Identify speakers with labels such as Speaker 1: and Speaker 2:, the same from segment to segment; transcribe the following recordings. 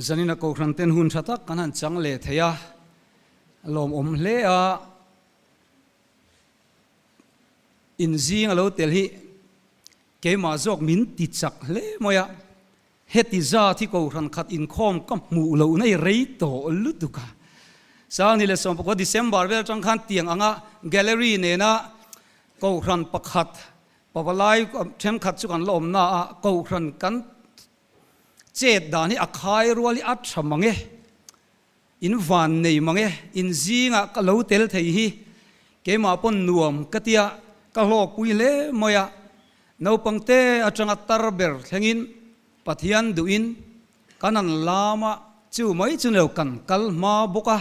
Speaker 1: zanina ko khran ten hun thata kanan chang le theya lom le a in zing alo tel hi ke ma jok min ti chak le moya heti za thi ko khran khat in khom kam mu lo nei rei to lutuka sang ni le som ko December vel chang khan tiang anga gallery ne na ko khran pakhat pawalai them khat chu kan lom na ko khran kan chet dani akhai ruali at thamange in van nei mange in zinga ka lo tel thei hi ke ma pon nuam katia ka lok pui le moya no pangte atanga tarber thlengin pathian duin kanan lama chu mai chu neu kan kal ma boka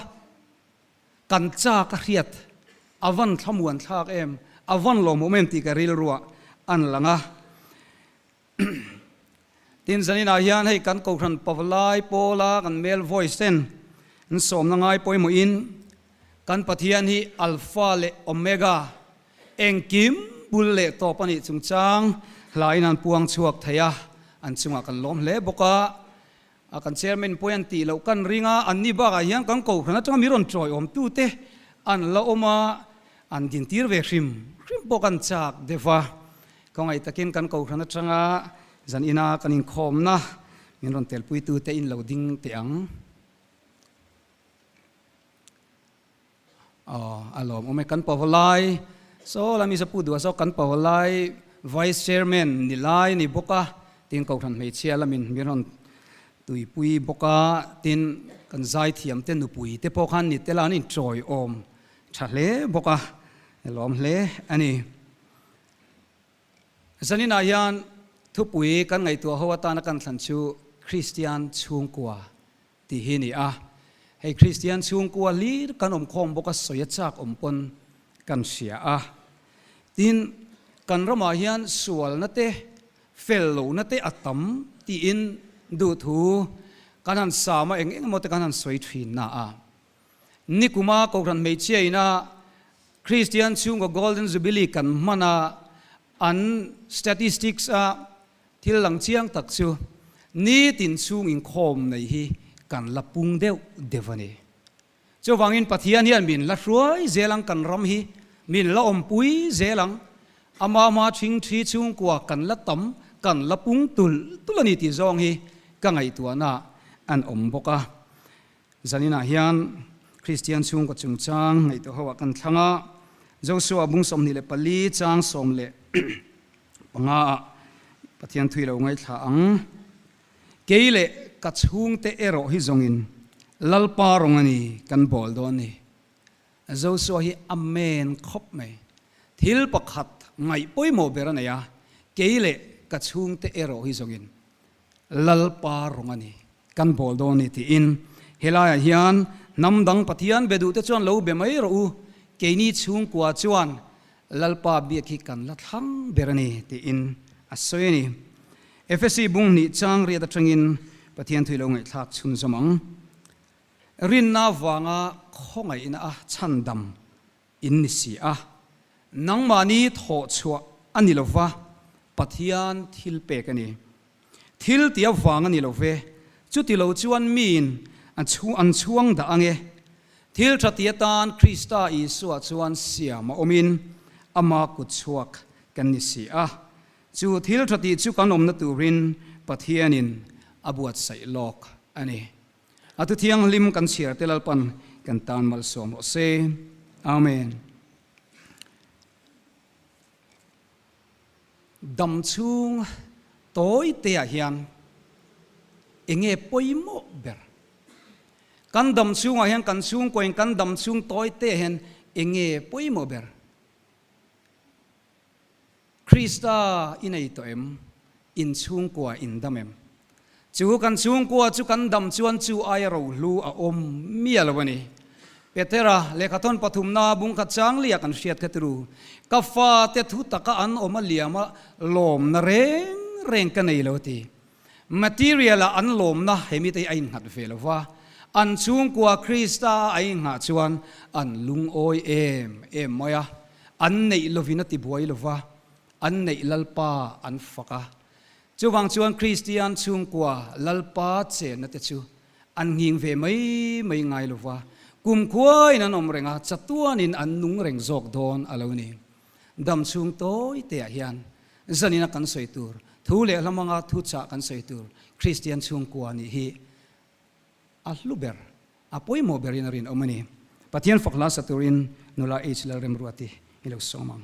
Speaker 1: kan cha ka riat avan thamuan thak em avan lo momenti ka ril ruwa an langa tin zanina hian hei kan ko khran pawlai pola kan mel voice ten n som na ngai poi mo in kan pathian hi alpha le omega engkim bul le to pani chungchang hlainan puang chuak thaya an chunga kan lom le boka akan chairman poyan ti lo kan ringa anni ba ga hian kan ko khran atanga miron troi om tu te an la oma an din tir ve hrim bokan chak dewa kongai takin kan ko khran atanga zan ina kanin khom na miron tel pui tu te in loading te ang alom ome kan pawlai so lami sa pudu so kan pawlai vice chairman nilai ni boka tin ko khan mei chia lamin miron tui pui boka tin kan zai thiam te nu pui te po khan ni telani troi om thale boka lom hle ani zanina yan thu pui kan ngai tu hawata na kan thlan chu Christian chungkwa ti hi ni a hei Christian chungkwa lir kan khom boka soya chak pon kan sia a tin kan rama hian sual na te fellow na te atam ti in du thu kanan sama eng mote kanan soi thin na a nikuma ko ran mei che ina Christian chung golden jubilee kan mana an statistics a thil lang chiang tak chu ni tin chung in khom nei hi kan lapung deu devani chu wangin pathian hian min la hruai zelang kan ram hi min la om pui zelang ama ma thing thi chung kwa kan la tam kan lapung tulani ti zong hi ka ngai tuana an om boka zanina hian Christian chung ko chungchang ngai to hawa kan thanga Joshua bung som ni le pali chang som le panga pathian thui lo ngai thla ang keile ka chung te ero hi zongin lalpa rongani kan bol don ni Joshua hi amen khop mai thil pakhat ngai poi mo berana ya keile ka chung te ero hi zongin lalpa rongani kan bol don ni ti in helaya hian namdang pathian bedu te chuan lo be mai ro keini chung kwa chuan lalpa bi ki kan la thang berani ti in asoini FSC bung ni chang ria da tangin pathian thui lo ngai thak chun zamang rin na wanga khongai ina a chandam in ni si a nangmani tho chua ani lova pathian thil pe kani thil tia wanga ni love chuti lo chuan min an chuang da ange thil thatiatan Krista Isu chuan siama omin ama ku chuak kan ni si a chu thil thati chu kan om na turin pathianin abuat sai lok ani atu thiang lim kan chiar telalpan kan tan mal som ro se amen dam chung toy te a hian enge poimo ber kan dam chung a hian kan chung koin kan dam chung toy te hen enge poimo ber Krista inai to em in chung kwa in damem chu kan chung kwa chu kan dam chuan chu ai ro lu a om mialwani Petera lekaton pathumna bung kha chang lia kan hriat khatru ka fa te thu taka an oma liama lom na reng ka nei loti material an lom na hemi te ain hat velova an chung kwa Krista ai nga chuan an lung oi em moya an nei lovina ti buai lova an nei lalpa an faka chuwang chuan Christian chung kwa lalpa che na te chu an nging ve mai ngai luwa kum khoi na nom renga chatuan in an nung reng jok don aloni dam chung toi te hian zanina kan soitur thule lamanga thu cha kan soitur Christian chung kwani hi ahluber apoi mo berin rin omani patian fakla saturin nula h la rem ruati hilok somang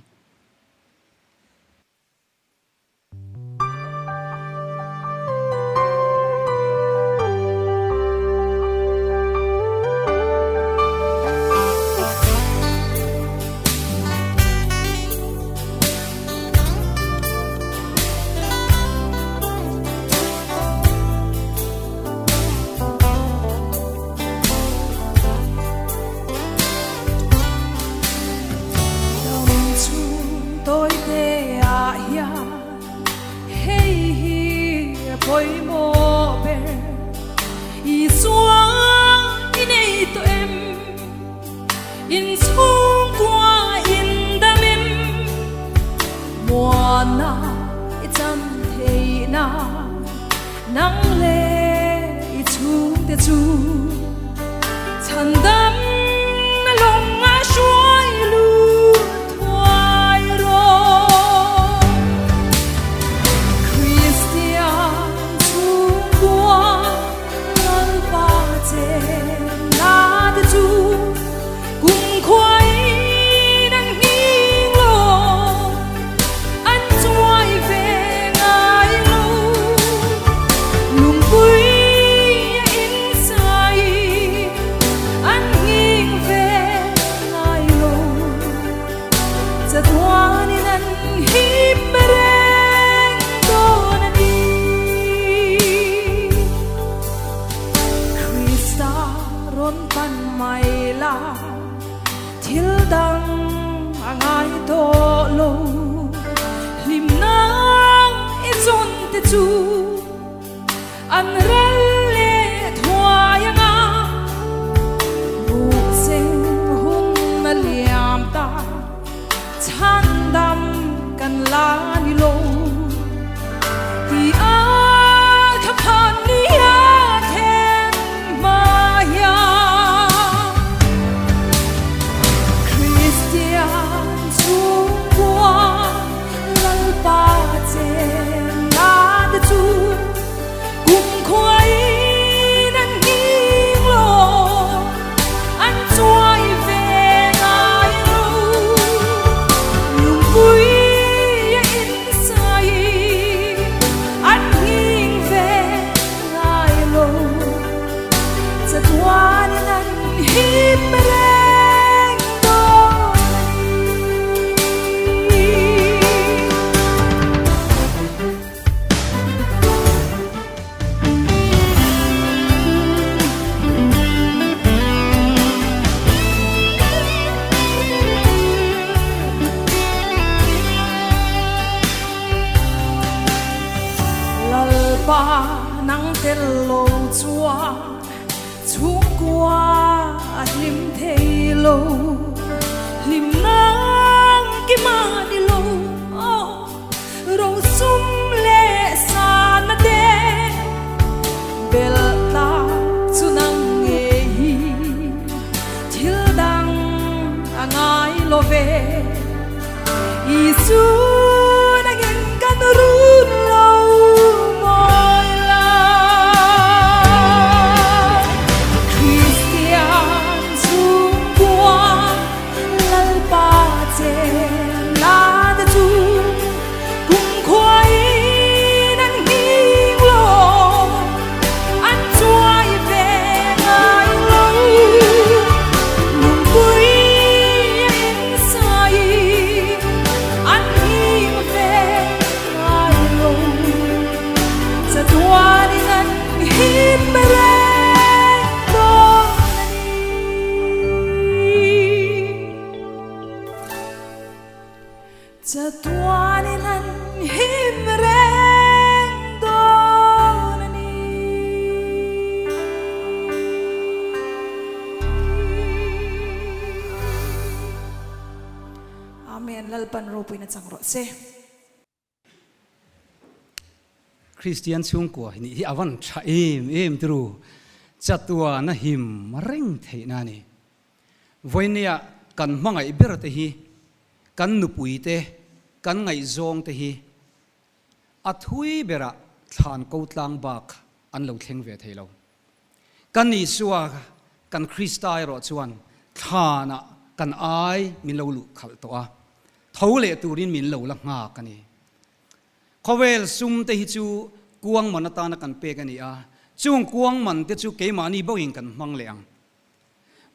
Speaker 1: Christian chung kwa ni avan tha em tru จัตัวนะหิมเร่งเทนานี่วันนี้กันมังไอเบรเตฮีกันนุปุยเตกันไงจงเตฮีอัทุยเบระทานกูตลังบักอันเราเทงเวทให้เรากันนิสัวกันคริสต์ไอรอชวนทานะกันไอมินเราลุขัลตัวเท่าเลตูรินมินเราละงากันนี่ขเวลซุมเตฮิจูกวงมันตานะกันเปกันนี่จุงกวงมันเตจูเกมานี่บ่ยิงกันมังเลียง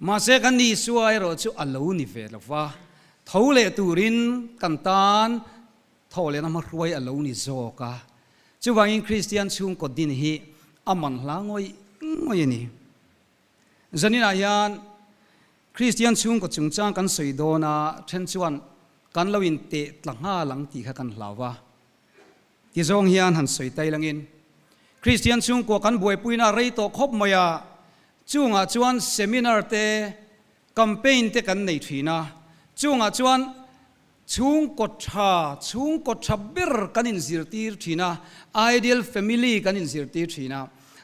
Speaker 1: มาเสกันนิสัวไอรอจูอัลลูนิเวลฟ้าเท่าเลตูรินกันตานเท่าเลนมารวยอัลลูนิโซกาจูว่าอินคริสเตียนชุงกดดินฮีอามันลางอยนี่จันนี่นายันคริสเตียนชุงกดจุงจ้างกันสวยโดนาเช่นชวนกันเราอินเตะหลังห้าหลังตีข้ากันลาวะที่จงเฮียนหันสวยไตลังอินคริสเตียนชุงกกันบวยปุยนาเรย์โตคบมายาจุงจวนเซมินาร์เตแคมเปญเตกันในทีน่าจุงจวนชุงกดชาเบรกันอินซิรตีร์ทีน่า ideal family กันอินซิรตีร์ทีน่า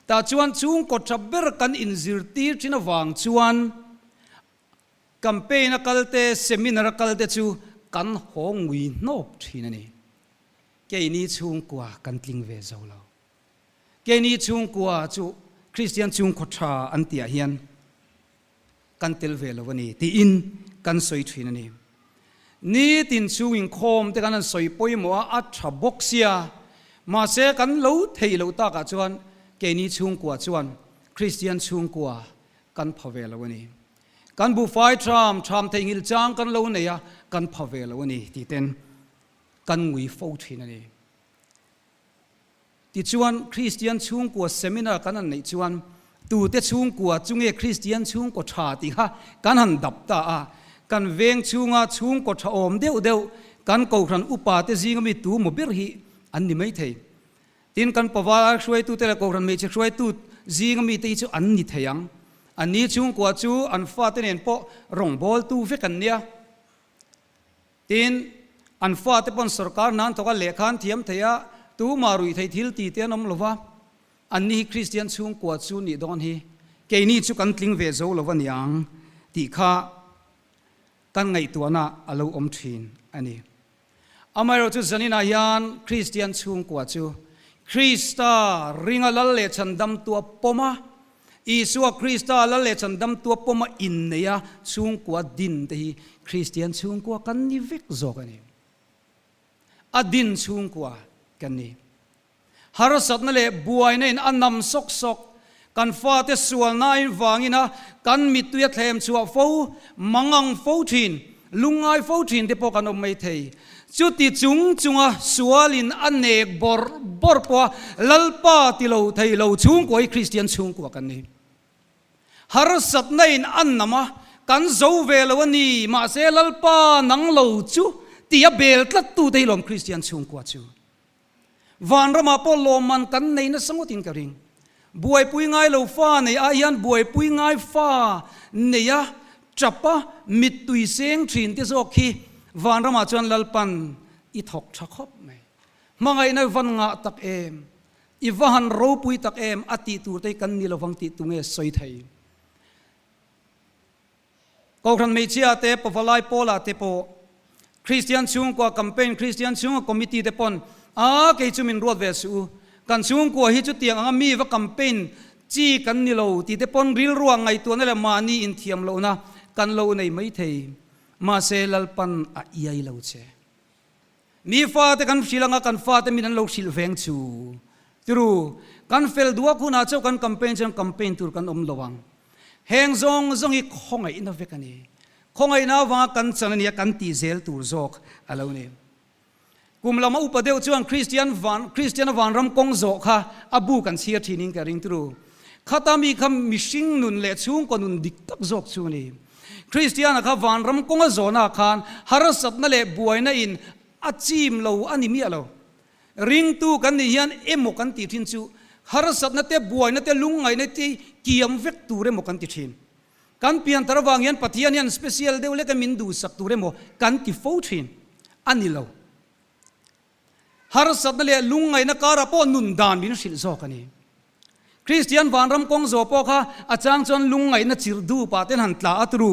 Speaker 1: แต่ชวนชุงกดชาเบรกันอินซิรตีร์ทีน่าวางชวนแคมเปญนักกัลเตเซมินาร์กัลเตจูกันหงวินอบทีนั่นนี่แกนี่ชุงกว่ากันติงเวเจ้าเราแกนี่ชุงกว่าจูคริสเตียนชุงกดชาอันเตียเฮียนกันเตลเวลวันนี้ตีอินกันสวยทีนั่นนี่นี่ตินชูวิงคมแต่กันสวยป่วยมัวอัฐบกเสียมาเสกันเล่าเทยเล่าตากจวนเกนี่ชุงกว่าจวนคริสเตียนชุงกว่ากันพเวลวันนี้กันบุฟายทรามเทงิลจางกันเล่าเนี่ยกันพเวลวันนี้ที่เต็นกันงุยฟูทีนั่นเองที่จวนคริสเตียนชุงกว่าเซมินาร์กันนั่นในจวนตูเตชุงกว่าจุงคริสเตียนชุงกว่าชาติฮะกันหันดับตากันเวงชุงชุงกดชะอมเดียวกันกูขันอุปาเตจิงมีตูมบิรฮีอันนี้ไม่เทตินกันปวารช่วยตูเตละกูขันไม่ช่วยตูจิงมีเตจูอันนี้เทียงอันนี้ชุงกว่าจูอันฟาเตเนนปอรองบอลตูเฟกันเนี่ยตินอันฟาเตปอนสร์การนั้นทว่าเลขันเทียมเทียตูมารุยไทยทิลตีเตียนอมลวะอันนี้คริสเตียนชุงกว่าจูนี่ดอนฮีเกนี่จูกันติงเวโซลวันยังตีข้ากันไงตัวน่ะอารมณ์อมทินอันนี้อเมริกาจันนินายันคริสเตียนชุงกว่าจูคริสตาริงาลเลชันดำตัวปมาอีสัวคริสตาลเลชันดำตัวปมาอินเนียชุงกว่าดินที่คริสเตียนชุงกว่ากันนิวิกโซกันนี่อดินชุงกว่ากันนี่ฮาร์สัตนั่นแหละบัวนี่อันนำซกกันฟ้าเตส่วนนายฟังอินะกันมิตุยเทมชัวฟูมังงังฟูทินลุงไอฟูทินเดปกันอมไม่เทจุดที่จุงสวลินอันเนกบอร์ปัวลัลปาติโลไทยโลชุงกว่าคริสเตียนชุงกว่ากันนี่ฮาร์สัตนั่นอันนำกันโจเวลวันนี้มาเซลัลปานังโลจูที่ยาเบลตัดตูไทยลมคริสเตียนชุงกว่าจูวันรมาปอลมมันกันในนั้นสงบตินกระริงบวยปุยง่ายเราฟ้าในอายันบวยปุยง่ายฟ้าเนี่ยจับปะมิดตุยเสียงถิ่นที่สกขีวันรมาจวนลัลปันอิทอกชักขบไหมมังไงในวันงะตักเอมอีวันรูปุยตักเอมอติตูเตกันนิลวังติตุงเอสอยไทยก็ครั้งไม่เชื่อเตปฟลายโปลาเตปคริสเตียนชุงกว่าแคมเปญคริสเตียนชุงกว่าคอมมิตี้เตปอนเกยจุมินรวดเวสูกันชุงกว่าฮิจุเตียงมีว่าแคมเปญจีกันนิโลตีเตปอนริลรัวไงตัวนั่นแหละมานี่อินเทียมโลนะกันโลในไม่เทมาเซลัลปันอาเอียโลเชมีฟ้าแต่กันศิลังกันฟ้าแต่มีนันโลศิลเวงชูตรูกันเฟลดัวคุณอาเจ้ากันแคมเปญจังแคมเปญตูกันอมระวังแหงซงอีกคงไงอินเวกันนี่คงไงน่าว่ากันจันนี่กันตีเซลตูร์จอกอะไรเนี่ยกุมลามาอุปเดวจวนคริสเตียนวันรำกงโจค่ะอบูกันเชียร์ทีนิงกันริงตรูข้าตามีคำมิชิงนุนเละชุงกันนุนดิกตักโจกชูนี่คริสเตียนนะคะวันรำกงโจนาคานฮาร์สัตนั่นแหละบวยนั่นอินอาจิมเราอันนี้มีอะไรริงตูกันนี่ยันเอ็มกันติทินชูฮาร์สัตนั่นเตบวยนั่นเตลุงไงนั่นเตเกี่ยมเวกตูเรมกันติทินกันเปลี่ยนตระวังยันปฏิญาณยันสเปเชียลเดวเล็กมินดูสักตูเรมกันติฟูทินอันนี้เราฮาร์สัตนั่นแหละลุงไงนักการะป้อนุนดานบินสิลโซกันนี่ คริสเตียนวันรำกงโซปอค่ะอาจารย์จนลุงไงน่ะจิรดูปาเต้นหันตลาอัตรู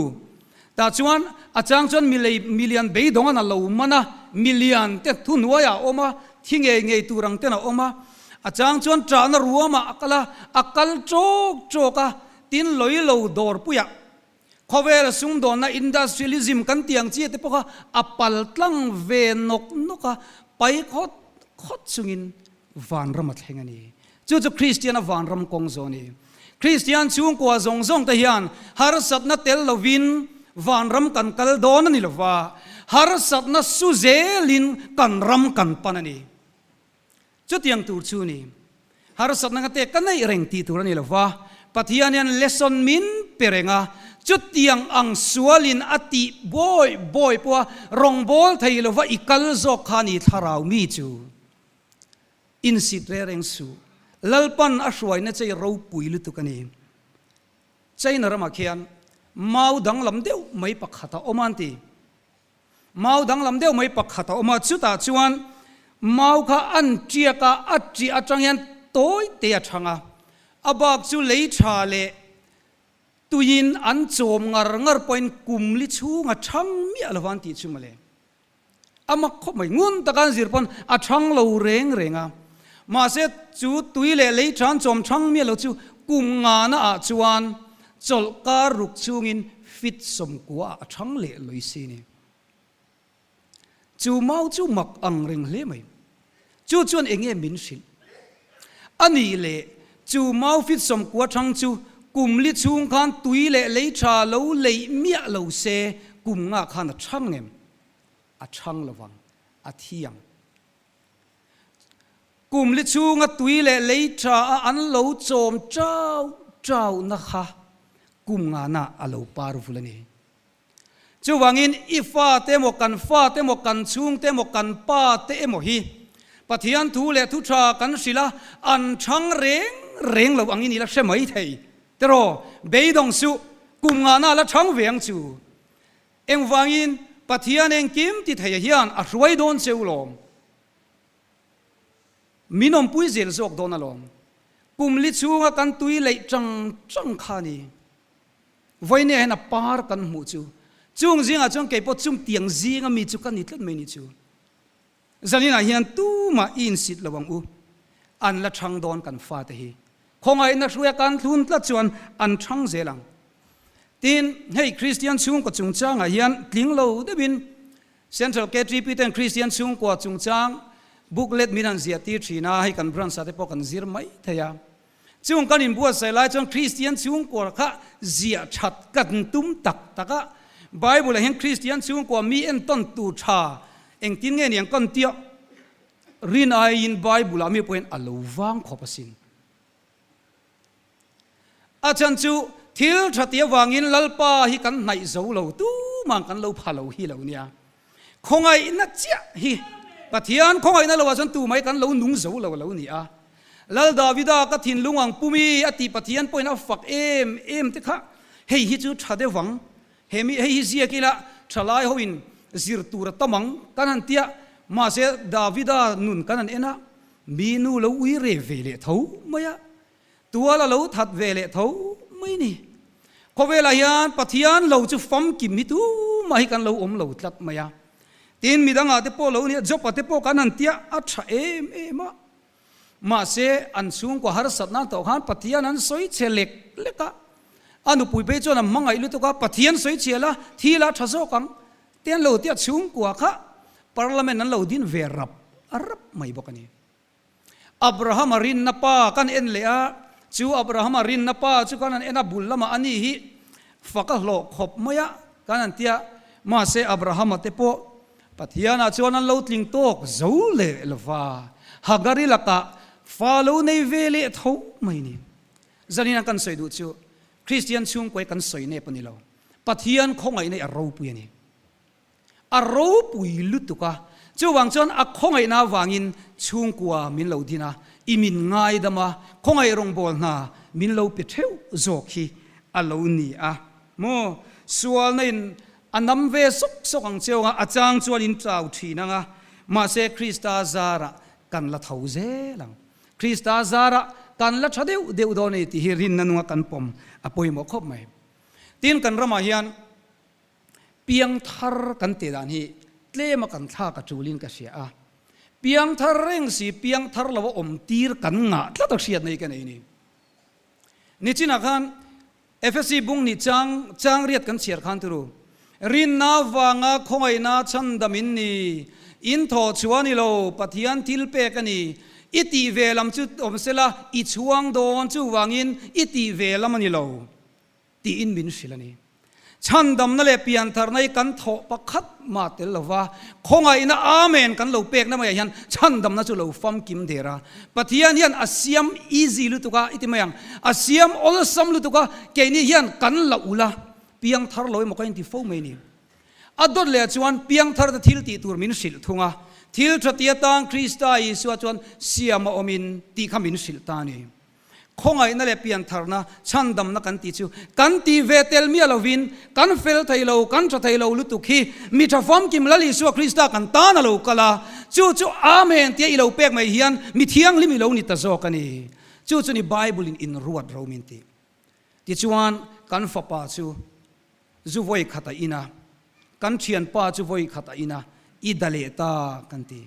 Speaker 1: แต่ชวนอาจารย์จนมิลเลียนเบย์ดงอันเรามันนะมิลเลียนเต้นทุนวัยออกมาทิ้งเงยตูรังเต้นออกมาอาจารย์จวนจานรัวมาอักลโจกะตินลอยโลดอร์ปุยะขเวลสุงโดนนะอินดัสทรีลิซึมกันเตียงเจี๊ยแต่พวกอัปปัลตั้งเวนกะไปขดสุงินวันรำมัดแห่งนี้จู่คริสเตียนวันรำกงโซนีคริสเตียนช่วงกว่าซงแต่ยันฮาร์สัตนัเตลลวินวันรำกันกัลโดนนี่ละว่าฮาร์สัตนัสุเซลินกันรำกันปนันนี่จุดยังตูชูนี่ฮาร์สัตนักเตะกันในเร่งตีตัวนี่ละว่าปฏิญาณเลสอนมินเปรงะจุดยังอังสวลินอติบอยปัวรองบอลไทยละว่าอิกัลโซคานิทาราวมีจูอินสิตเร่งสูลลปันอสวยนั่นใจเราปุยลุตุกันนี่ใจนรมาเขียนมาดังลำเดียวไม่ปักขัดอมันตีมาดังลำเดียวไม่ปักขัดอมาจุดจวนมาข้าอันเจียกอัจจีอาจังยันโต้ยเตียช่างอาบักจุเลยชาเลตุยินอันโจมงาปอยน์กุมลิชูงาช่างมีอลวันตีชุมเลอามักขบไม่งุนตะการสิรปันอาช่างเราเร่งมาเสจูตุยเลยชานโจมช่างมีเราจูกุมงานะอาจวนจลการุกชูงินฟิตสมกัวอาช่างเละลอยซีนี่จูเมาจูมักอังเร่งเล่ไหมจูจวนเองมินสิอันนี้เละจูเมาฟิตสมกัวช่างจูกุมลิชูงขันตุยเละเลยชาเราเลยเมียเราเสกุมงาขันช่างเงมอาช่างระวังอาเทียงกุมลิชูงตุยเละเลยชาอันเราโจมเจ้านะคะกุมงานะอาเราปารุฟุลนี่จูวังอินอีฟ้าเตมกันชุงเตมกันป้าเตมฮีปะเทียนทูเลทุชากันศิลาอันช่างเร่งเราวังอินนี่ละเสมัยไทยแต่รอเบยดงสุกุมงานะละช่างเวียงจูเอ็งวังอินปะเทียนเอ็งกิมติไทยเฮียนอรวยโดนเซลลมมินอมปุยเซลซอกโดนอลมกุมลิชูงกันตุยเลยจังขานีไว้เนี่ยนะปาร์กันหมู่จูจุงจิงจงเก็บปจุงเตียงจิงมีจุกันนิดเล็กไม่นิจูจันนี่นะเฮียนตู้มาอินสิทธิ์ระวังอันละช่างโดนกันฟาเตฮีคงไอ้นักช่วยกันทุนละจวนอันช่างเจลังทีนให้คริสเตียนชุงก็จุงจ้างเฮียนทิ้งเราได้บินเซ็นทรัลเกตรีพิเตนคริสเตียนชุงก็จุงจ้างบุกเล็ดมินันเสียตีชีนาให้กันบรันสัตย์พอกันซิร์ไม่เทียจุงกันอินบัวใส่ลายจงคริสเตียนชุงก็ข้าเสียชัดกันตุ้มตักะไบเบิลเห็นคริสเตียนช่วงกว่ามีเอ็นต้นตูชาเอ็งทิ้งเงี้ยยังกันเตียรินไออินไบเบิลมีเป็นอลูวังขบสินอาจารย์จูทิลชัดเตียวางอินลัลปาฮิกันไหนโซโลตู้มันกันเราพาเราฮิเราเนี่ยคงไอ้นักเจ้าฮิปะเทียนคงไอ้นั่นเราว่าฉันตู้ไม่กันเรานุ่งโซเราเนี่ยลัลดาวิดาก็ทิ้งลุงอังปุมีอติปะเทียนเป็นอัฟฟักเอ็มที่ข้าเฮ้ยฮิจูชัดเดวังเฮมิเฮฮิเซียกิละชลายhoin zirtura tamang kanan tia ma se davida nun kanan ena minu lo ui re vele thau maya tua la lo that vele thau mai ni ko vela hian pathian lo chu fam kim mi tu mai kan lo om lo tlat maya tin midanga te po lo ni jopa te po kanan tia acha ema ma se an sung ko har satna to khan pathian an soi chelek leka anu pui pe chona mangai lu to ka pathian soi chiala thila thaso kang ten lo tia chung kwa kha parliament nan lo din ve rap arap mai bokani abraham rin na pa kan en le a chu abraham rin na pa chu kan en a bul lama ani hi fakal lo khop maya kan tia ma se abraham te po pathian a chuan an lo tling tok zo le lova hagari laka follow nei vele tho mai ni zanina kan soi du chuคริสเตียนช่วงกวยกันสวยเนี่ยปนิเราปะเทียนคงไอ้ในอารมณ์ปุยนี่อารมณ์ปุยลุตุกะจู่วังจนอักคงไอ้นาวางินช่วงกัวมินเราดีนะอิมินง่ายดมาคงไอ้รงบอลนามินเราเปิดเทวโจกีอารมณ์นี่อ่ะโมส่วนในอันนำเวสุกังเจ้าอาจารย์ชวนอินทราทีนังมาเสคริสตาซาระกันละเท่าเจลังคริสตาซาระก กันละชะเดวโดนที่ฮิรินนันงกันปมอปอยหมอคบไหมตีนกันรมาเฮียนเปียงทาร์กันเตดานฮีเล่มากันท่ากับจูลินกับเสียเปียงทาร์เร่งสีเปียงทาร์เราว่าตีร์กันงะแล้วตักเสียดในกันไอ้นี่นี่จินักขันเอฟซีบุงนี่จังเรียดกันเสียขันตุรูรินนาวางาคงไอนาชันดามินนี่อินทอชวานิโลปฏิยันทิลเปกันนี่อิติเวลัมจุดอมเสละอิชวงโดนจูวางินอิติเวลัมนิโลตีอินบินสิลนี่ฉันดำนั่นแหละเปลี่ยนทาร์ในกันทอปักขัดมาเตลว่าคงไอ้น่าอาเมนกันเราเปกนั่นไม่ยันฉันดำนั่นจะเราฟัมกิมเดระปฏิญาณยันอาเซียมอีซีลุตุกะอิติมายังอาเซียมอลซัมลุตุกะเกนี่ยันกันเราอุละเปียงทาร์เราไม่กันที่ฟูไม่นี่อดเลยจวนเปียงทาร์ทิลตีตัวมินสิลทุงะทิลทตีตังคริสต์อิสุจวนเสียมาอมินตีขมินสิลตานีคงไอ้นั่นแหละเปลี่ยนทาร์นะฉันดำนักกันตีจูกันตีเวเทลมีอะไรวินกันเฟลไทยเรากันจะไทยเราลุตุขีมีทฟัมกิมลลิสุคริสต์กันตานาเรากะลาจู่อาเมนเตียเราเปกไม่เฮียนมีเทียงลิมิเรานิตาโซกันนี่จู่นี่ไบเบิลอินรวดเรามินตีที่จวนกันฟ้าป่าจู่ไว้ขัดอินากันเชียนป่าจู่ไว้ขัดอินาอิดาเลตากันตี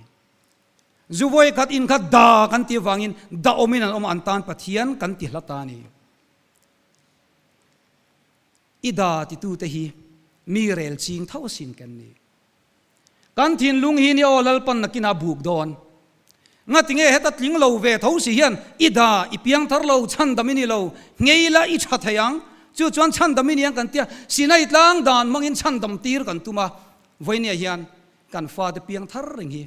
Speaker 1: จูวอยขัดอินขัดด่ากันตีวางินด่าอมินันอมอันตานปะเทียนกันตีละตานีอิดาติตูเตฮีมีเรลชิงเท่าสินกันนี่กันทินลุงฮีนี่โอลลปันนักินาบุกดอนงัดเงี้ยเหตุลิงเราเวทเอาสิเฮียนอิดาอิเปียงทาร์เราชันดามินีเราเงี้ยละอิชัดทยังจู่จวนชันดามินียังกันเตียสินัยตลางดานมังอินชันดามตีร์กันตุมาไว้เนี่ยเฮียนกันฟาดเปียงทาร์ริงฮี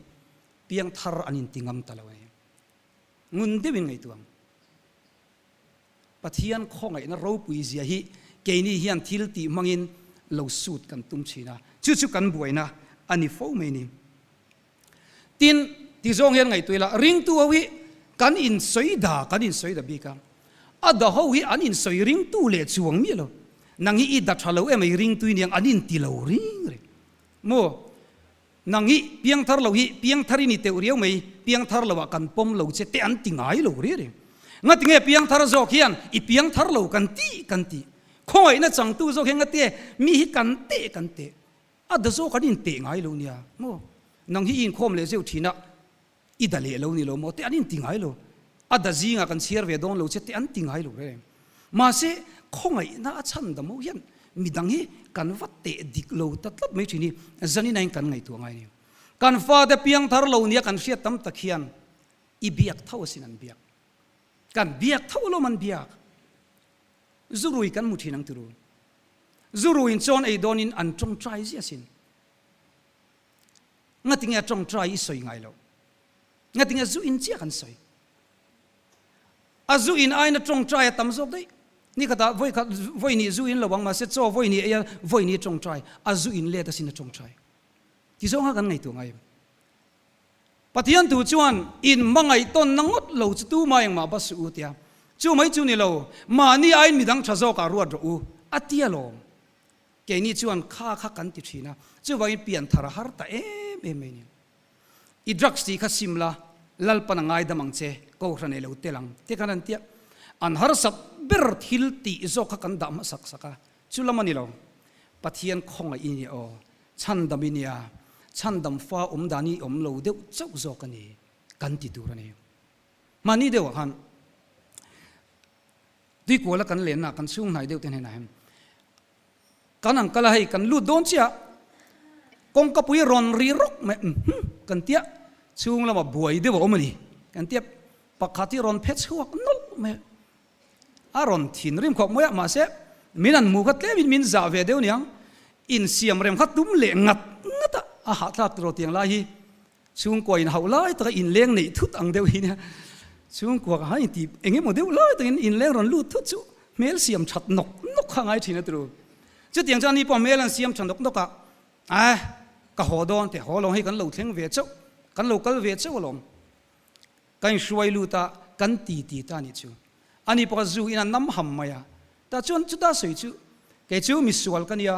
Speaker 1: เปียงทาร์อันนินติงามตลอดงุนเดวินไงตัวปะเทียนข้องไงนะเราปุยเสียฮีเกนี่เฮียนทิลตีมังอินเราสูดกันตุ้มชีนะจู่กันบวยนะอันนี้ฟูไม่นี่ตินที่ทรงเฮียนไงตัวละริงตัววิกันอินสวยดากันอินสวยดาบีกันอัดเขาวิอันอินสวยริงตัวเล็ดช่วงมีโลนังอีดัชฮัลโลไม่ริงตัวนี่อันอินติลาริงเลยโมนังอีเพียงทาร์เราฮีเพียงทารินิเตอเรียวไม่เพียงทาร์เรากันปมเราเจตอันติงไงเราเรียงงัดเงี้ยเพียงทาร์โซเขียนอีเพียงทาร์เรากันตีคอยน่ะจังตู้โซเขียนงัดเตะมีฮิกันเตอัดโซกันอินเตะไงเราเนี่ยโมนังฮีอินคอมเลเซลทีน่ะอิดาเลเรานี่เราโมเตอันอินติงไงเราอัดจีงกันเชียร์เวดอนเราเจตอันติงไงเราเรียงมาเสคอยน่ะฉันดำโมยันมีดังฮีกันวัดเตะดิกโลตัดลับไม่ทีนี้จันนี่นายกันไงตัวไงเนี่ยกันฟ้าเดเปียงทาร์เราเนี่ยกันเสียตั้มตะเคียนอีเบียกเท่าสินันเบียกกันเบียกเท่าโลมันเบียกจูรุยกันมุทีนังตุรุจูรุยจอนไอโดนินอันจงใจเสียสินงัดติงจงใจสวยไงเรางัดติงจูอินเจียกันสวยอาจูอินไอน่ะจงใจตั้มซบได้นี่ก็ตาvoiนี่จูอินระวังมาเสร็จโซ่voiนี่voiนี่จงใจอาจูอินเล่ตัสินจงใจที่สองกันไงตัวไงปฏิญาณตัวจวนอินมังไงต้นนังดเราจะตู้มาอย่างมาบัสอุตยาจู่ไม่จู่นี่เรามานี่ไอ้มีดังชะโซการวดรูอัตยาลมแกนี่จวนข้ากันติดทีนะจู่ว่าเปลี่ยนทาร์ฮาร์ตเอ็มนี่อีดรักสีข้าซิมลาลัลปนังไงดมังเจก็ครันเอลูเตลังเทกันนั่นเตียอันฮาร์สับเบิร์ทิลตีโซข้ากันดามสักจู่ละมันนี่เราปฏิญาณคงไอ้นี่โอฉันดามินียฉันดำฟ้าดานีเราเดียวเจ้าโจกันนี่กันติดตัวนี่มานี่เดียวกันดีกว่าละกันเล่นนะกันสุ่งไหนเดียวเต็นไหนกันนั่งกันให้กันลู่โดนเชียกงกับปุยรอนรีรกไม่กันเตี้ยสุ่งละมาบวยเดียวมันนี่กันเตี้ยปากขาที่รอนเพชรหัวกันนุ๊กไม่อารอนทินริมขอบมวยมาเสะมินันมูกัดเล่มินจ่าเวเดียวเนี่ยอินเสียมเร็มขัดตุ้มเล่งัดอาหารทักตัวเตียงลายช่วงกว่าอินเขาไล่ตัวอินเลี้ยงนี่ทุกอังเดียวนี่ช่วงกว่าให้ตีเองโมเดลไล่ตัวอินเลี้ยงรอนลู่ทุกจู่เมลเสียมชัดนกข้างไอ้ทีนั่นตัวจุดเตียงจานนี้พอเมลเสียมชัดนกอ่ะก็หัวโดนแต่หัวลงให้กันเหล่าเทียงเวชกันเหล่ากันเวชลงกันช่วยลู่ตากันตีตานี่จู่อันนี้พอจู่อินน้ำหำมา呀แต่จวนจุดตาสวยจู่แกจู่มิสวลกันยา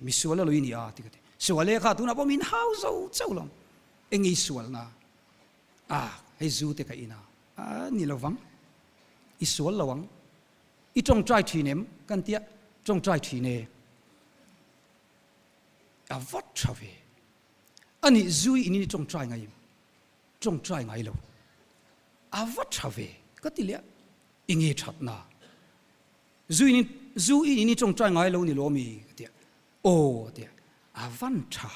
Speaker 1: มิสวลแล้วลุยนี่ที่กันส่วนเลขาตัวนั้นพอมินฮาวเจ้าลงเอ็งอีส่วนนะให้จูเตกันอินะนี่เราฟัง อิสวนระวังอีจงใจทีเนมกันเตียจงใจทีเนอาวัดชาเวอันนี้จุยอินี่จงใจไงจงใจไงเราอาวัดชาเวก็ติเลียอิงเอชัดนาจุยอินี่จงใจไงเรานี่ล้อมีเตียโอ้เตียอาวันชา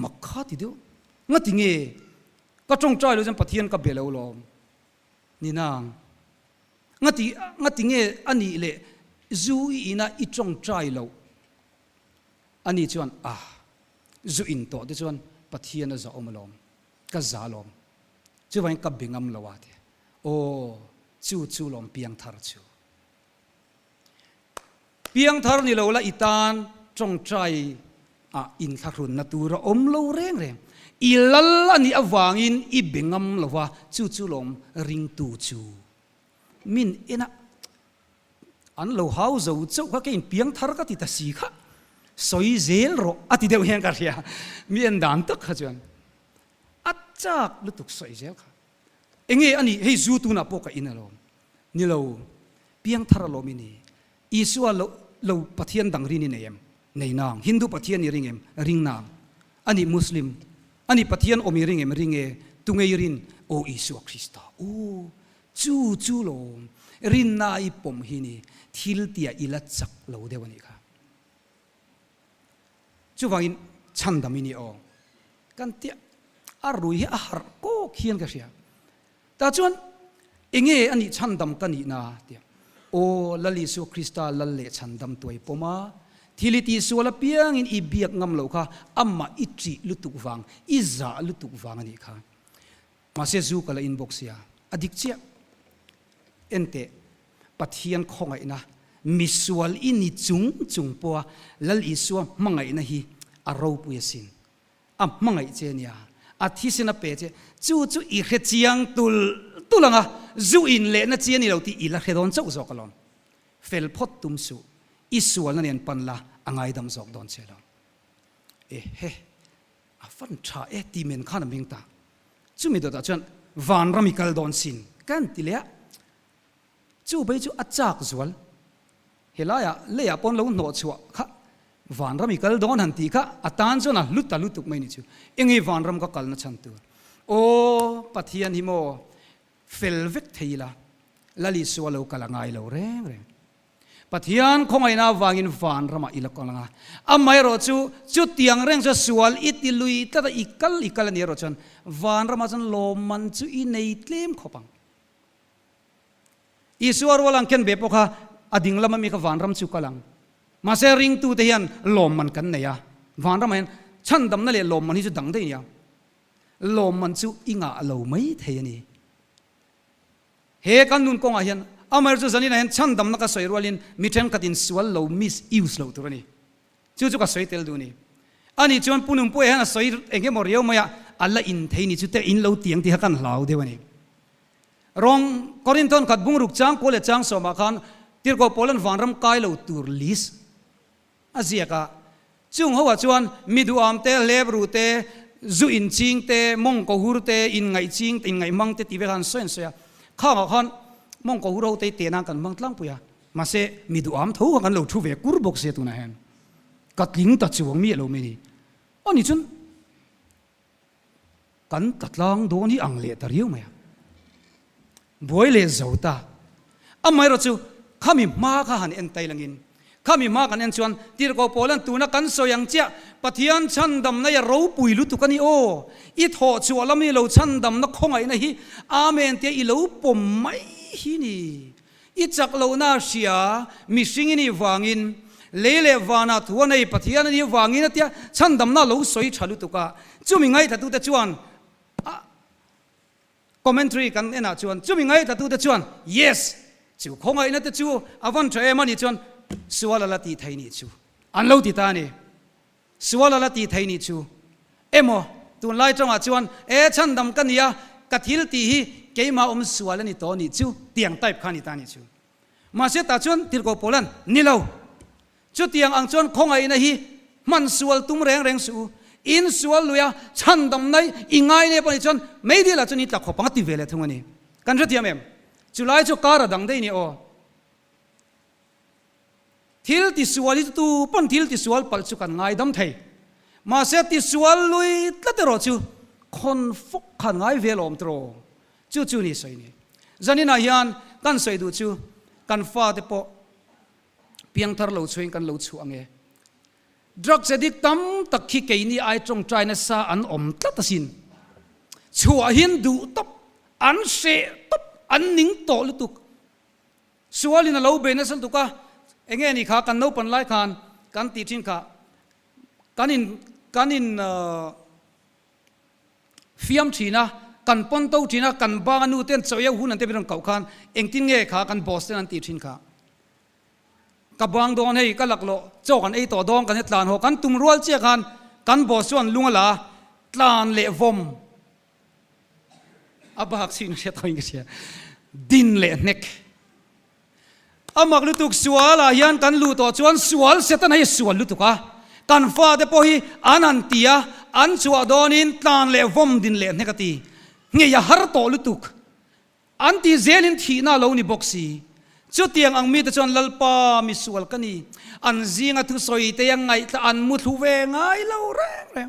Speaker 1: มักข้าติเดียวงั้นติงเอก็จงใจเราจะปฏิญาณกับเบลล์ลอมนี่นางงั้นติงเออันนี้เลยจุยอิน่าอีจงใจเราอันนี้ชวนจุอินโตที่ชวนปฏิญาณจะอมลอมก็จะลอมชวนกับบิงอัมลาวาเตโอ้จูลอมเปียงทาร์จูเปียงทาร์นี่เราละอิตานจงใจอินทักรุนนัตูระอมโลเร่งอีลัลลันนี่อวางอินอีบิงอัมลาวาจูลอมริงตูจูมินเอ็นะอันเราหาวจะเจ้าก็แค่อินเปียงทาร์ก็ติดตาสีค่ะสอยเซลโรอติเดียวเห็นกันเรียมีอันดันตักขจวนอัจฉริลุตุกสอยเซลค่ะเองอันนี้ให้จูตุนับปกอินอารมณ์นี่เราเพียงทาร์ลมินีอิสวาเราปฏิญาณดังรินีเนียมในนางฮินดูปฏิญาณริงเอ็มริงนางอันนี้มุสลิมอันนี้ปฏิญาณอมิริงเอ็มริงตุงเอรินโออิสวาคริสต์โอ้จูโลรินนาอิปมฮินีทิลเตียอิลัดจักเราเดวันนี้ค่ะจู่ฟังอินฉันดามินีโอกันเตียอารุยอาหารก็เขียนกันเสียแต่จวนเองอันนี้ฉันดำกันนี่นาเตียโอ้ลลิสุคริสตาลเลฉันดำตัวปมาทิลิติสุวลเปียงอินอีเบียกงำเหล่าค่ะอัมมาอิจิลุตุกฟังอิซาลุตุกฟังอันนี้ค่ะมาเสจูกันละอินบ็อกเซียอดิกเชียเอ็นเตปะเทียนของไอ้นะมิสวลอินิจุงปัวลลิสัวมังไงนะฮีอาราวปุยสินมังไงเจเนียอาทิสินะเปเจจู่อีเขจียงตุลังจู่อินเลนะเจนี่เราที่อีละเขดอนเจ้าจอกลอนเฟลพอดตุมสุอิสวลนั่นเองปันละอังไงดำจอกดอนเชลอนเฮ้ฟันชาตีเมนข้านามิงตาจู่มีตัวตาจวนวันรามิกัลดอนสินกันติเลียจู่ไปจู่อัจฉริจวลเฮลายะเลียปนเราโนชัวค่ะวันรามิกัลดอนหันตีค่ะอัตานจวนลุตุกไม่นิจูเองวันรามก็กัลนัชันตัวโอ้ปฏิญาณฮิโมเฟลเวกเทีละลลิสัวเรากัลงไงเราเร่งปฏิญาณคงไอ้นาวางินวันรามาอิลักกัลงาไม่รู้จู่เตียงเร่งจะสวลอิติลุยแต่อีกัลนี่รู้จันวันรามาจันโลมันจู่อินในเตมขบังอิสวาร์วลังเคนเบปค่ะอดิ่งละมันมีกับวันรามจู่กัลังมาเสริงตูเทียนลมมันกันเนี่ยวันรามันฉันดำนั่นเลยลมมันที่จะดังได้เนี่ยลมมันจู่อิงาเราไม่เทียนี่เฮกันนุนกงอาเฮียนอามาร์จูจันนี่นะเห็นฉันดำนักสวยรัวลินมิเทนกัดอินสวลเรามิสอิวส์เราตัวนี้จู่ก็สวยเตลดูนี่อันนี้จวนปุ่นปุ่ยเห็นสวยเองก็มอริโอมาอย่าอัลละอินเทนี่จู่แต่อินเราเตียงที่ฮักันเหลาเดี๋ยวนี้รองกอรินทอนกัดบุงรุกจางโคเลจางสมาคันที่ก็โพลันวันรำกายเราตูร์ลิสอาเซียกะจุงหัวจวนมิดูอามเตเลบรูเตจูอินจิงเตมงกหูรเตอินไงจิงอินไงมังเตติเวกันส่วนเสียข้าวขันมงกหูเราเตเตนังกันมังตั้งปุยมาเสมิดูอามทูกันเราทูเวกุรบกเสียตุนะเห็นกัดลิงตัดจวงมีเราไม่ดีอันนี้จุนกันตัดลางโดนี่อังเลตเรียวไหมบวยเลเจ้าตาไม่รู้จู่ข้ามีมาข้าหันเอ็นไตลังอินข้ามีมากันเอ็นชวนที่เราโพลันตูนักกันโซยังเจ้าปฏิญาณฉันดำนั่นเราปุยลุตุกันนี่โอ้อีทอชัวละมีเราฉันดำนักคงไงนะฮีอาเมนเตียอีเราปมไม่ฮีนี่อีจักเราหน้าเสียมิสิงนี่วางอินเลวานาทัวในปฏิญาณนี่วางอินเตียฉันดำนั่นเราสวยฉลุตุกะจู่มีไงแต่ตัวแต่ชวนคอมเมนทรีกันเอ็นะชวนจู่มีไงแต่ตัวแต่ชวน yes จู่คงไงนั่นแต่จู่อวันเทรมันนี่ชวนสวาลาตีไทยนี่จู่อันเราติดตานี่สวาลาตีไทยนี่จู่โมตัวไล่จังหวะชวนฉันดำกันเนี่ยกัดทิลตีฮีเกี่ยมาสวาลนี่ตัวนี่จู่เตียงไต่ขันนี่ตานี่จู่มาเสียตาชวนที่เราโพลันนี่เราจู่เตียงอังชวนคงไงนะฮีมันสวาลตุ้มแรงสู้อินสวาลลุยฉันดำในอิงไงเนี่ยปนิชวนไม่ดีละชวนนี่ตะขบปังติเวลทั้งวันนี้กันจะเทียม จุไลจุการะดังได้นี่โอทิลติสวาลิตูปนทิลติสวาลปัลจุกันง่ายดำไทยมาเสติสวาลลุยตัดรอจูคนฟุกขันง่ายเวลอมตรอจูนี่ใส่นี่จันนี่นายานกันใส่ดูจูกันฟ้าเตปเพียงทาร์เราช่วยกันเราช่วยเงี้ยดรักเสดิกตั้มตะขี้เกยนี่ไอตรงใจนัสซาอันอมตัดสินชัวหินดูตับอันเสตับอันนิ่งโตลุตุกสวาลินเราเบนสันตุกะเองนี่ข้ากันโนปันไลกันกันตีทินข้ากันอินฟิมทีนะกันปนโตทีนะกันบางนูเต้นเสียหุ่นนั่นเต็มไปด้วยเก่าขันเองทิ้งเงี้ยข้ากันบอสเต้นนั่นตีทินข้ากับบางดอนให้กันหลักโลโจกันไอต่อดองกันเนตลานหอกันตุ่มรัวเจ้ากันบอสส่วนลุงละตลานเละวมอับหักสินเสียตัวเองเสียดินเละเน็กอามักลุตุกสวาลายันกันลุต่อชวนสวาลเสตันให้สวาลลุตุกะกันฟ้าเดปอฮีอันเตียอันสวาดอนินตานเละวมดินเละเนกตีเงียฮาร์โตลุตุกอันตีเซลินทีน่าเลวนิบ็อกซีจุดเตียงอังมีแต่ชวนลลปามิสวลกันนี่อันซิงทุสอยเตียงไงแต่อันมุทุเวงไงเลวแรงเลย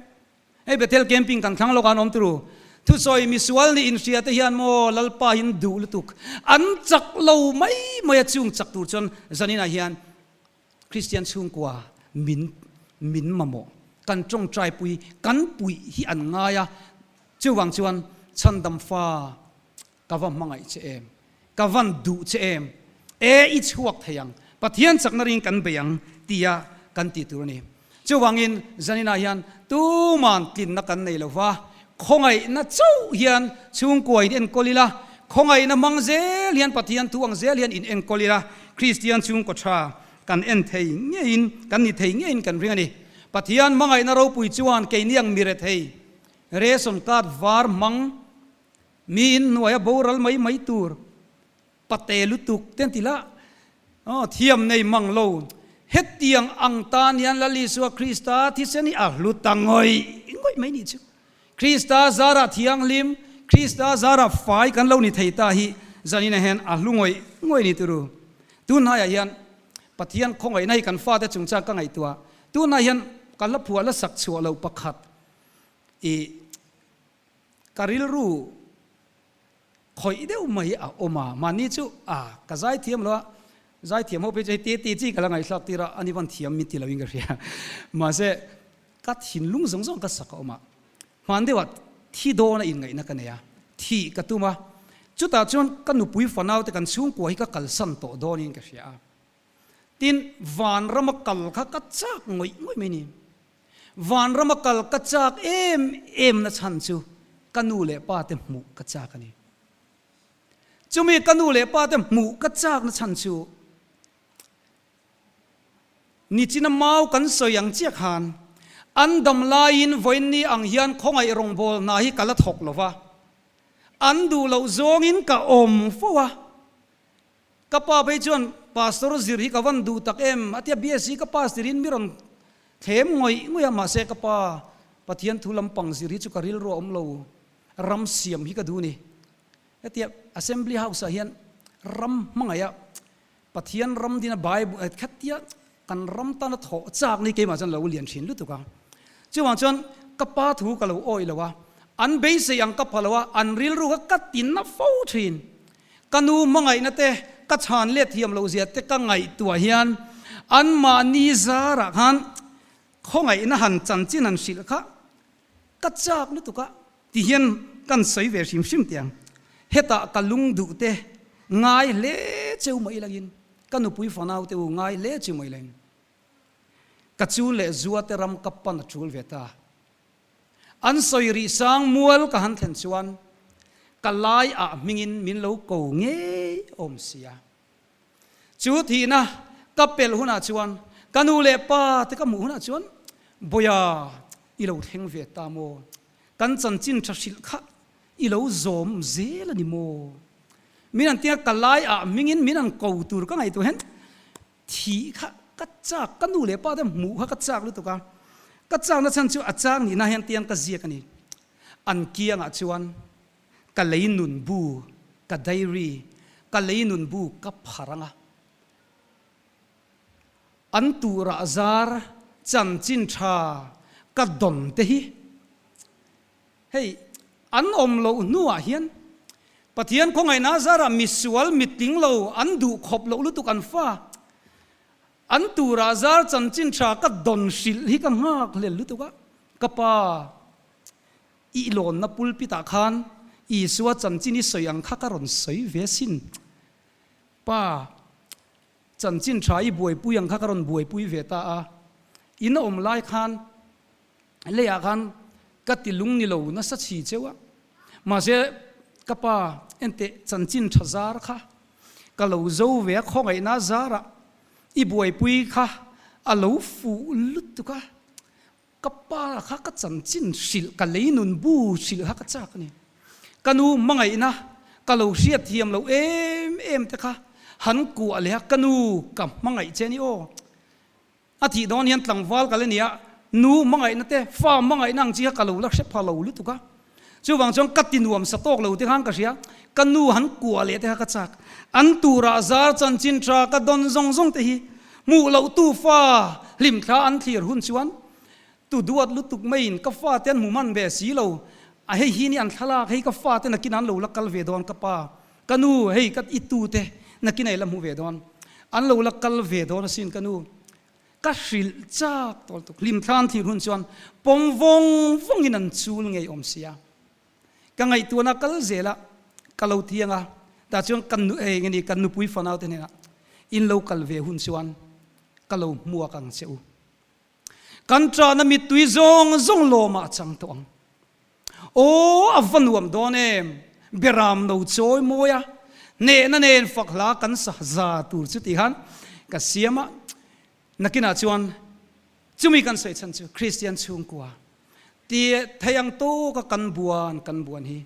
Speaker 1: ไอ้เบเทลแคมปิ้งกันครั้งโลกานอมตรูทุสอยมิสวลนี่อินเสียแต่ยันโมลลปาหินดูลุตุกอันจักเลวไม่จุงจักตูจนจันนี่นะยันคริสเตียนชุงกว่ามินมาโมกันจงใจปุยกันปุยที่อันง่ายเจ้าวังชวนชันดำฟ้ากวันมังไอเจมกวันดูเจมอิจฉวกทยังปะเทียนสักนริงกันเบียงตียกันตีตัวนี้เจ้าวังอินจันนี่นะยันตูมันตินนักกันในละวะคงไอ้น่าเจ้าเฮียนชุงกวยอินโคลิละคงไอ้น่ามังเซเลียนปะเทียนตัวงเซเลียนอินโคลิละคริสเตียนชุงกชากันเอ็นเทยเงี้ยอินกันนี่เทยเงี้ยอินกันเรื่องนี้ปะเทียนมังไอ้น่าเราปุยจวนเกยนี่ยังมีเรทเฮเรสมการวาร์มังมีอินหน่วยโบราณไม่ตูร์ปะเตลุตุกเต้นทีละเทียมในมังโลเฮตเตียงอังตานียนละลิสวาคริสตาที่เสนี่ลุตังงอยไม่นี่จูคริสตาซาระเทียงลิมคริสตาซาระไฟกันเล่านี่ไทยตาฮีจานี่นะเห็นลุงงอยนี่ตัวรู้ตุนหายยันปะเทียนคงไอ้ในกันฟ้าแต่จงจ้างกันไงตัวตุนหายันกันละผัวละสักชัวเราประคัดการิลรูคอยเดียวไม่ออกมานี่จูกระจายเทียมแล้วใจเทียมเขาไปใจตีจีกันละไงสักทีละอันนี้วันเทียมมิติละวิ่งกันเรียมาเสกัดหินลุงสงกัดสักออกมามันเดียวที่โดนอินไงนักกันเนี่ยที่กัดตัวมาจุดตาจนกันหนุปุยฝันเอาแต่กันช่วงกว่าให้กัดสันโตโดนอินกันเสียตินวันรำกัลเขากัดจักงอยไม่นี่วันรำกัลกัดจักเอ็มนะฉันจูกันนูเล่ป้าเต็มหมู่กัดจักกันนี่จูมีกันนูเล่ป้าเต็มหมู่กัดจักนะฉันจูนี่จีนมาเอากันสยังเจียขันอันดำลายินวันนี้อังยันคงไอรงบอลนาฮิกัลทกลวะอันดูเราจงอินกะอมฟัวกะป้าไปจนพาสตอร์ซิริกะวันดูตักเอ็มอาทิตย์เบียสีกะป้าสิรินมิรอนเทมงอยมาเสกะป้าปะเทียนทุลัมปังสิริจุกะริลรัวอมโลรำเสียมฮิกะดูนี่อาทิตย์ assembly house เฮียนรำมังไงอะปะเทียนรำดินะไบเบิลคัดเทียกันรำตานะโถจากนี่เกี่ยมาจนเราเลียนชินรู้ตัวกันเจ้าว่าจนกะป้าถูกะเราอ้อยแล้ววะอันเบสยังกะพะแล้ววะอันริลรู้กัดตินนะฟูชินกันนูมังไงนะเต้กัดชานเลียเทียมเราเสียเต้กังไงตัวเฮียนอันมานิซาระฮันคงไงนะหันจันจินันสิลค่ะกัดจากรู้ตัวกันที่เฮียนกันใส่เวชิมเตียงเฮตากะลุงดูเต้ง่ายเละเจ้าไม่ลังยินกันนูปุยฝันเอาเต้ง่ายเละเจ้าไม่ลังกัจจูเละจัวเตรำกับปันจูลเวตาอันสอยริสังมัวลกหันเทนชวนกัลายมิงินมินโลโกเงอมเสียจูทีนะกับเปลหุนาชวนกันูเละป้าเตกัมูหุนาชวนบอยาอีโลเทงเวตาโมกันจันจินชัชิลขะอีโลโซมเซลนิโมมินันเตียกัลายมิงินมินันโกตูร์ก็ไงตัวเห็นทีขะกัจจากกันดูเลยป้าเต็มหมูขะกัจจากรู้ตัวกันกัจจากนั่นฉันจูอาจารย์นี่น่าเห็นเตียงกัจเจียกันนี่อันเกียงอาจวนกัลเลยนุนบูกัดไดรี ka leinun bu ka pharanga an tura azar chan chin tha ka don te hi hei an om lo nuwa hian pathian ko ngai na zara misual miting lo an du khop lo lu tu kan fa an tura azar chan chin tha ka don sil hi ka ngak le lu tu ka pa i lon na pulpita khan i suwa chan chin ni soyang kha ka ron soi ve sin pa chan chin tha i buai puyang kha ka ron buai pui ve ta a in om lai khan le ya khan ka tilung ni lo na sa chi chewa ma se ka pa ente chan chin tha zar kha ka lo zo ve khongai na zara i buai pui kha a lo fu lut tu ka pa kha ka chan chin sil ka leinun bu sil ha ka chak ni kanu mangai na ka lo riat thiam lo em te kha han ku ale kanu ka mangai cheni o athi don hian tlangwal ka le nia nu mangai na te fa mangai nang chi ka lo lak se pha lo lu tu ka chu wang chong katinuam sa tok lo te hang ka ria kanu han ku ale te ha ka chak an tu ra zar chan chin tra ka don zong zong te hi mu lo tu fa lim thla an thlir hun chuan tu duat lu tuk main ka fa ten mu man be si lo a hei hi ni an thalak hei ka fa te na kin an lo lakal ve don ka pa kanu hei kat itu te na kin ai lam hu ve don an lo lakal ve don sin kanu ka hril chak tol tuk lim thlan thir hun chuan pom vong vong in an chul ngei om sia ka ngai tu na kal zela ka lo thianga ta chuan kan nu e ngeni kan nu pui fanau te na in lo kal ve hun chuan ka lo mua kang cheu kan tra na mi tui zong zong lo ma chang tong o avanuam don em beram no choi moya ne na nen fakla kan sa za tur chu ti han ka siama nakina chuan chumi kan sei chan chu Christian chung kwa ti thayang to ka kan buan hi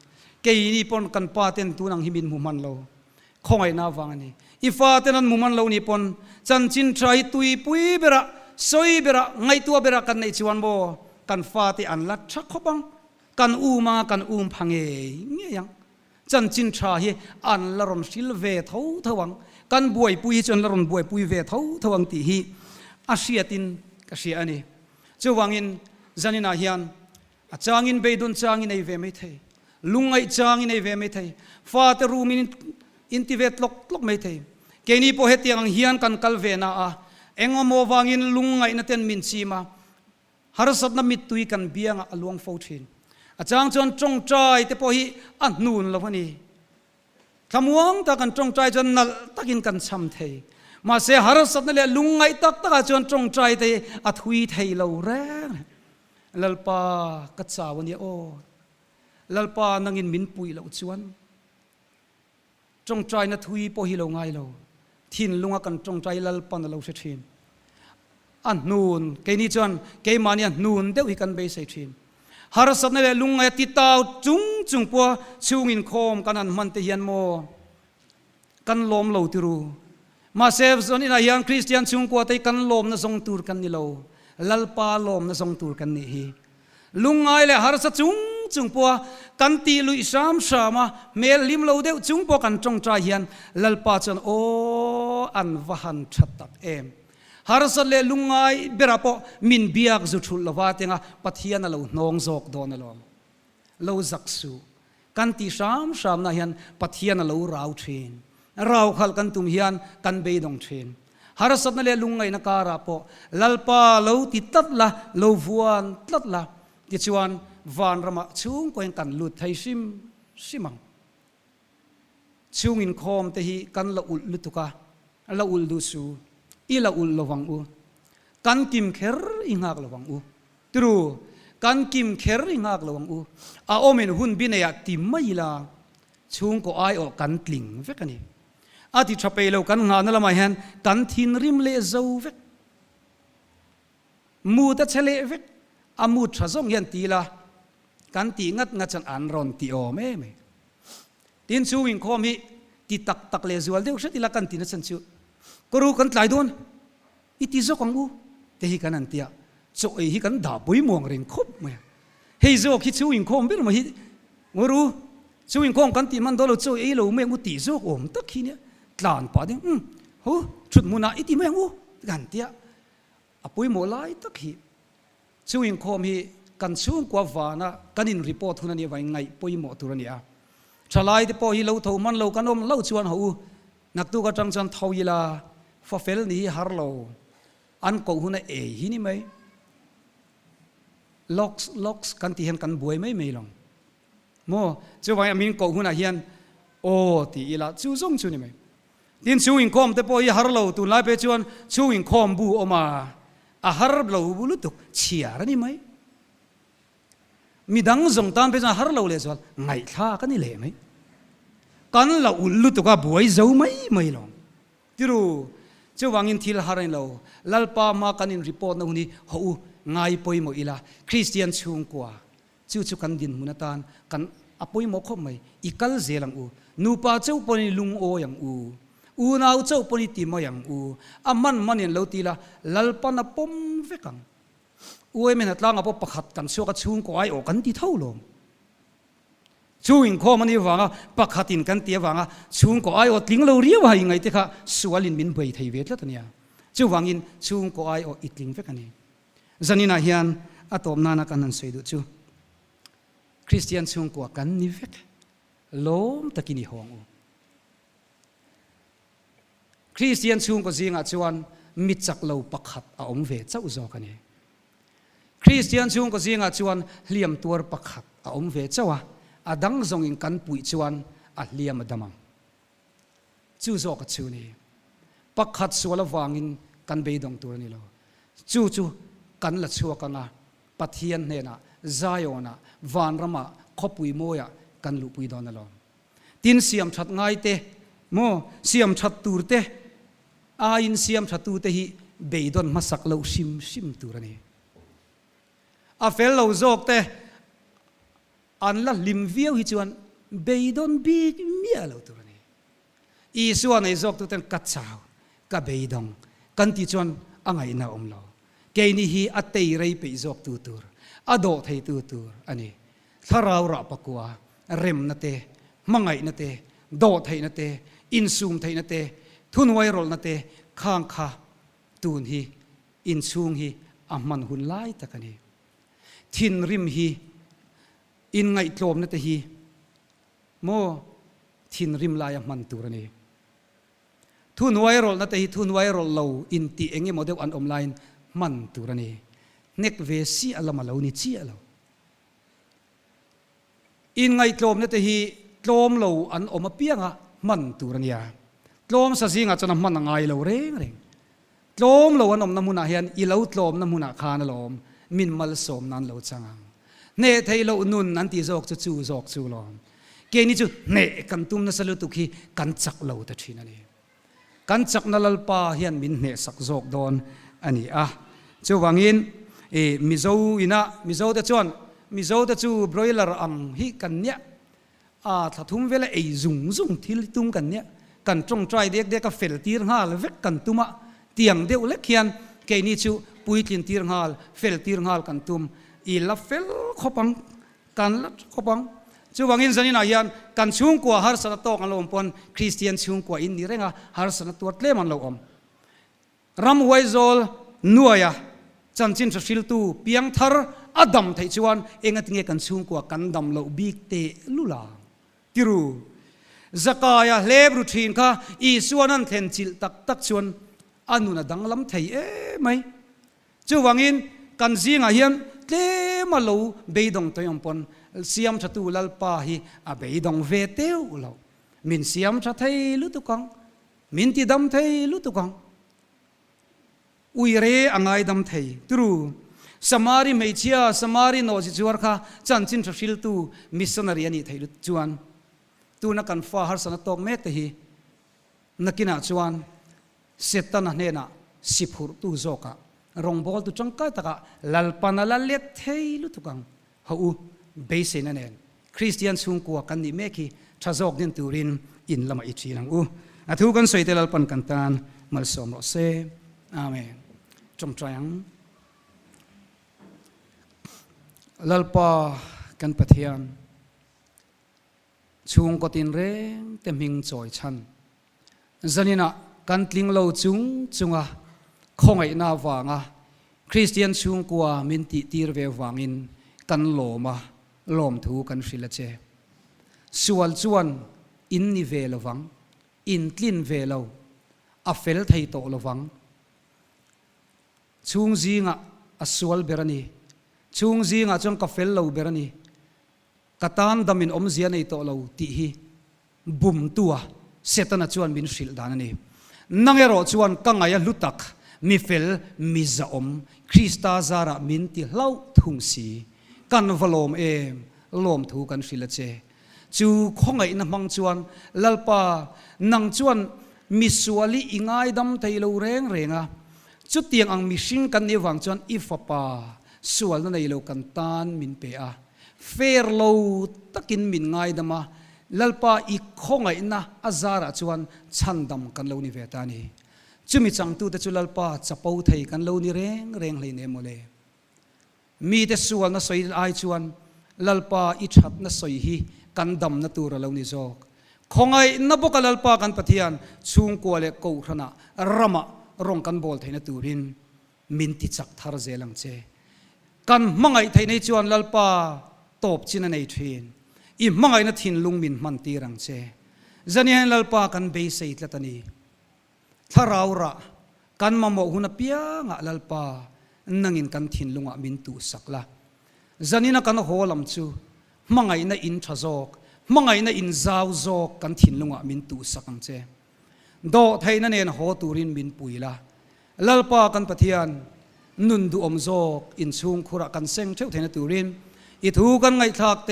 Speaker 1: ke ni pon kan pa ten tu nang himin mu man lo khongai na wang ani ifa ten an mu man lo ni pon chan chin trai tui pui bera soi bera ngai tua bera kan nei chuan bo kan fa ti an la thak khopang kan ma kan phange nge yang chan chin tha hi an la ron sil ve tho thawang kan buai pui chon la ron buai pui ve tho thawang ti hi asiatin ka sia ani chuwangin zanina hian a changin beidun changin ei ve mai thei lungai changin ei ve mai thei fa te rumin intivet lok mai thei keni po hetiang hian kan kal ve na a engamo wangin lungai na ten min chima harsat na mitui kan bianga along fo thin a chang chon chong trai te po hi a nun lovani thamuang ta kan chong trai chon nal takin kan cham thei ma se harsat na le lungai tak taka chon chong trai te a thui thei lo re lalpa ka chawani o lalpa nangin min pui lo chuan chong trai na thui po hi lo ngai lo thin lunga kan chong trai lalpa na lo se thin an nun ke ni chuan ke mania nun deuh hi kan be sei thin harsat na le lungai ti tau chung po chungin khom kan an man te hian mo kan lom lo tiru ma se zon ina yang Christian chung ko te kan lom na song tur kan ni lo lalpa lom na song tur kan ni hi lungai le harsat chung po kan ti lui sam sama mel lim lo deuh chung po kan chong trai hian lalpa chon o an vahan thatak em harsat le lungai berapo min biak zu thul lawa tenga pathian lo nong zok don alom lo zaksu kan ti sam na hian pathian lo rau thin rau khal kan tum hian kan be dong thin harsat na le lungai na kara po lalpa lo ti tatla lo vuan tlatla ti chuan van rama chung ko kan lut thai simang chung in khom te hi kan la ul lutuka la ul du su ila ul lawang u kan kim kher ingak lawang u tru kan kim kher ingak lawang u a omen hun binaya tim mai la chung ko ai o kan tling vekani ati thapei lo kan nga na lama hen kan thin rim le zo vek mu ta chele vek amu thazong yan ti la kan ti ngat chan an ron ti o me tin chu wing khom hi ti tak le zual deuh hret ila kan ti na chan chu koru kan tlai don iti zo kang u te hi kan an tia cho ei hi kan da boi mong ring khop me hei zo khi chu wing khom bir ma hi ngoru chú in con kan ti man do lo chú ấy lo mẹ ngu ti zo om tất khi nhé tlan pa ding ho chut muna iti mẹ ngu gan tia apoi mo lai tất khi chú in com hi kan chung kwa vana kan in report hunan ni vai ngai poi mo turania chalai te po hi lo tho man lo kanom lo chuan ho nak tu ka chang chan thau ila fa fel ni har lo an ko huna e hi ni mai locks kan ti hen kan buai mai mai long mo chu vai amin ko huna hian o ti ila chu zong chu ni mai tin chu in kom te po hi har lo tu lai pe chuan chu in kom bu oma a har lo bu lu tuk chia ra ni mai mi dang zong tan pe har lo le chuan ngai tha kan ni le mai kan la ul lu tu ka buai zo mai mai long tiru chu wangin thil harin lo lalpa ma kanin report na huni ho ngai poi mo ila Christian chung kwa chu chu kan din munatan kan apoi mo khom mai ikal zelang u nupa chau poni lung o yang u nau chau poni ti mo yang u aman manin lo tila lalpa na pom vekang uai men atlang apo pakhat kan so ka chung ko ai o kan ti thau lom chu in kho mani wanga pakhatin kan tia wanga chung ko ai o tling lo ri wa ngai te kha sualin min bai thei ve tla tania chu wangin chung ko ai o itling ve kani zanina hian atom nana kanan seidu chu Christian chung ko kan ni vek lom takini hong u Christian chung ko zinga chuan mitchak lo pakhat a om ve chau zo kani Christian chung ko zinga chuan hliam tur pakhat a om ve chawa adang zong in kan pui chuan a hliam adamang chu zo ka chu ni pakhat suala wangin kan beidong tur ni lo chu kan la chua kanga pathian hena zayona vanrama khopui moya kan lu pui don lo tin siam that ngai te mo siam that tur te a in siam that tu te hi beidon masak lo sim turani a fel lo zok te an la lim viau hi chuan beidon bi mia lo turani I suan ai zok tu ten kat chau ka beidong kan ti chuan angai na om lo ke ni hi atei rei pe zok tu tur ado thei tu tur ani tharau ra pakwa rem na te mangai na te do thei na te in sum thei na te thun wai rol na te khang kha tun hi in chung hi aman hun lai takani thin rim hi in ngai tlom na te hi mo thin rim lai man turani thun wai rol na te hi thun wai rol lo in ti enge model an online man turani nek ve si alama lo ni chi alo in ngai tlom na te hi tlom lo an oma pianga man turania tlom sa zinga chana man ngai lo reng tlom lo an om na muna hian I lo tlom na muna khan lom min mal som nan lo changang ne thei lo nun nan ti zok chu zok chu lom ke ni chu ne kan tum na salu tu khi kan chak lo ta thina ni kan chak na lalpa hian min ne sak zok don ani a chu wangin mizo te chu broiler ang hi kan nya a thathum vela ei zung thil tum kan nya kan trong trai dek ka fel tir hal vek kan tuma tiang deu le khian ke ni chu puitlin tir hal fel tir hal kan tum I la fel khopang kan la khopang chu wangin zanina hian kan chung kwa har sana tok an lom pon Christian chung kwa in ni renga har sana tuat le man lo om ram waizol nuaya chanchin thil tu piang thar adam thei chuan engat nge kan chung kwa kan dam lo bik te lula tiru zakaya lebru thin kha I suanan thlen chil tak chuan anuna danglam thei e mai chu wangin kan zinga hian tle malo beidong toyong pon siam thatu lalpa hi a beidong ve teu lo min siam tha thei lu tu kang min ti dam thei lu tu kang uire angai dam thei tru samari meichia samari no ji chuar kha chanchin thil tu missionary ani thei lu chuan tu na kan fa har sana tok mek te hi nakina chuan setana hena siphur tu zoka rongbol tu changka taka lalpana lalet thei lu tukang hau base na nen Christian chung ko kan ni meki thazok din turin in lama ichi nang u athu kan soite lalpan kantan mal som ro se amen chom trayang lalpa kan pathian ชุงก็ตินเร่งเต็มหิงจอยชันจันนะกันตลิงเราจุงอ่ะคงไอ้นาวางอ่ะคริสเตียนชุงกัวมินติตีรเววางอินกันโลมาลมทูกันฟิลเจส่วนจวนอินนิเวลวังอินตลินเวลอาเฟลไทโตลวังชุงจีงอ่ะสวลเบรนีชุงจีงอ่ะจงกาเฟลเลวเบรนีกตันดามินอมเซียในโตเลวตีฮีบุมตัวเสตันจวนบินสิลดานนี่นังเอโรจวนกังไงลุตักมิเฟลมิซาอมคริสตาซาระมินติเล่าทุงสีกันวลอมลมทูกันฟิลเจจูคงไงนัมังจวนลลปานังจวนมิสวลีอิงไอดำไทยเลวเร่งอ่ะจุดเตียงอังมิชิงกันในวังจวนอิฟปาสวลนั่นในเลวกันตานมินเปอะเฟรโลตะกินมินไงดำมาลลปาอีคงไงนะอาซาระจวนชันดำกันเลวนิเวตานีจุมิจังตูแต่จุลลปาจะปูไทยกันเลวนิเร่งเลยเนโมเลมีแต่สวลนะสวยไอจวนลลปาอิชัดนะสวยฮีกันดำนะตัวเรานิจอกคงไงนับบุกลลปากันปะเทียนชุงกัวเลกูขณะรำะรองกันบอลไทยนะตูรินมินติจักทาร์เจลังเจกันมังไงไทยในจวนลลปาตบชินในทรีนอีมังไงนะทินลุงมินมันตีรังเจจันยังลลปากันเบสต์ละตันีถ้าเราระกันมาโมหุนเปียงะลลปานั่งอินกันทินลุงมินตูสักละจันนี่นะกันโหลำจูมังไงนะอินทจอกมังไงนะอินซาวจอกกันทินลุงมินตูสักอังเจโดไทยนั่นเองโหตูรินมินปุยละลลปากันปะเทียนนุนดูอมจอกอินชุงขุระกันเซงเช่าไทยนะตูรินอิทูกันไงทักเต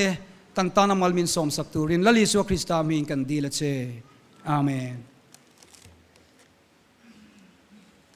Speaker 1: กันตานามัลมินสมสักตูรินละลิสวคริสตามินกันดีละเชอาเมน